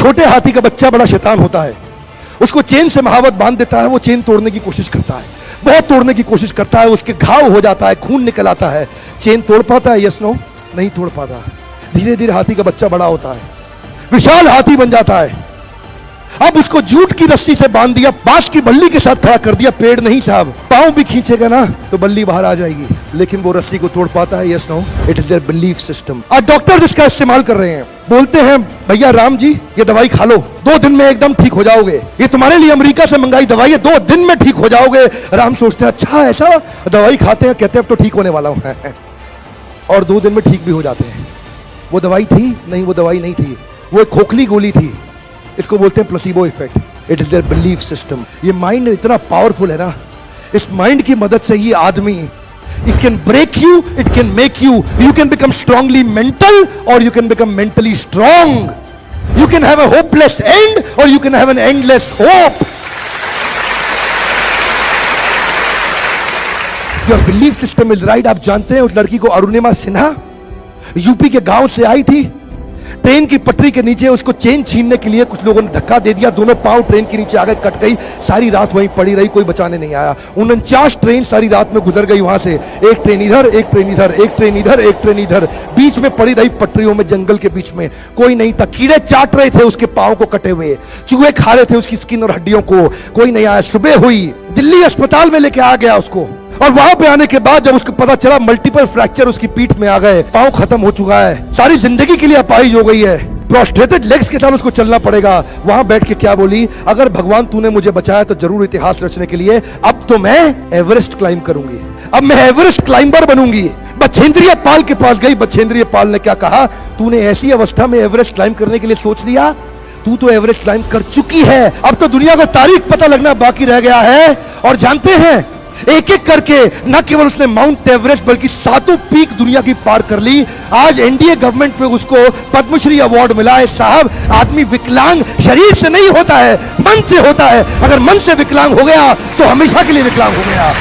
छोटे हाथी का बच्चा बड़ा शैतान होता है, उसको चेन से महावत बांध देता है, वो चेन तोड़ने की कोशिश करता है, बहुत तोड़ने की कोशिश करता है, उसके घाव हो जाता है, खून निकल आता है। चेन तोड़ पाता है? यस नो, नहीं तोड़ पाता। धीरे धीरे हाथी का बच्चा बड़ा होता है, विशाल हाथी बन जाता है। अब उसको जूट की रस्सी से बांध दिया, बांस की बल्ली के साथ खड़ा कर दिया। पेड़ नहीं साहब, पांव भी खींचेगा ना तो बल्ली बाहर आ जाएगी, लेकिन वो रस्सी को तोड़ पाता है? Yes no, it is their belief system. और डॉक्टर इसका इस्तेमाल कर रहे हैं, बोलते हैं भैया राम जी ये दवाई खा लो, 2 दिन में एकदम ठीक हो जाओगे, ये तुम्हारे लिए अमेरिका से मंगाई दवाई है, 2 दिन में ठीक हो जाओगे। राम सोचते हैं अच्छा ऐसा, दवाई खाते हैं, कहते हैं अब तो ठीक होने वाला हूं और 2 दिन में ठीक भी हो जाते हैं। वो दवाई थी? नहीं, वो दवाई नहीं थी, वो एक खोखली गोली थी। इसको बोलते हैं placebo effect. It is their belief system. ये माइंड इतना पावरफुल है ना, इस माइंड की मदद से ही आदमी, it can break you, it can make you, you can become strongly mental और you can become mentally strong. You can have a hopeless end और you can have an endless hope. Your belief system is right. आप जानते हैं उस लड़की को, Arunima Sinha, UP के गांव से आई थी, ट्रेन की पटरी के नीचे उसको चेन छीनने के लिए कुछ लोगों ने धक्का दे दिया, दोनों पांव ट्रेन के नीचे आ गए, कट गई, सारी रात वहीं पड़ी रही, कोई बचाने नहीं आया। 49 ट्रेन सारी रात में गुजर गई वहां से, एक ट्रेन इधर, एक ट्रेन इधर, एक ट्रेन इधर, एक ट्रेन इधर, बीच में पड़ी रही पटरियों में, जंगल के बीच में, कोई नहीं था। कीड़े चाट रहे थे उसके पांव को कटे हुए, चूहे खा रहे थे उसकी स्किन और हड्डियों को, कोई नहीं आया। सुबह हुई, दिल्ली अस्पताल में लेके आ गया उसको, और वहां पे आने के बाद जब उसको पता चला मल्टीपल फ्रैक्चर उसकी पीठ में आ गए, पांव खत्म हो चुका है, सारी जिंदगी के लिए अपाहिज हो गई है, प्रोस्ट्रेटेड लेग्स के साथ उसको चलना पड़ेगा। वहां बैठ के क्या बोली, अगर भगवान तूने मुझे बचाया तो जरूर इतिहास रचने के लिए, अब तो मैं एवरेस्ट क्लाइंब करूंगी, अब मैं एवरेस्ट क्लाइंबर बनूंगी। बछेंद्रिय पाल के पास गई, बछेंद्रिय पाल ने क्या कहा, तूने ऐसी अवस्था में एवरेस्ट क्लाइंब करने के लिए सोच लिया, तू तो एवरेस्ट क्लाइंब कर चुकी है, अब तो दुनिया को तारीख पता लगना बाकी रह गया है। और जानते हैं, एक एक करके न केवल उसने माउंट एवरेस्ट बल्कि 7 पीक दुनिया की पार कर ली। आज एनडीए गवर्नमेंट में उसको पद्मश्री अवार्ड मिला है। साहब, आदमी विकलांग शरीर से नहीं होता है, मन से होता है। अगर मन से विकलांग हो गया तो हमेशा के लिए विकलांग हो गया।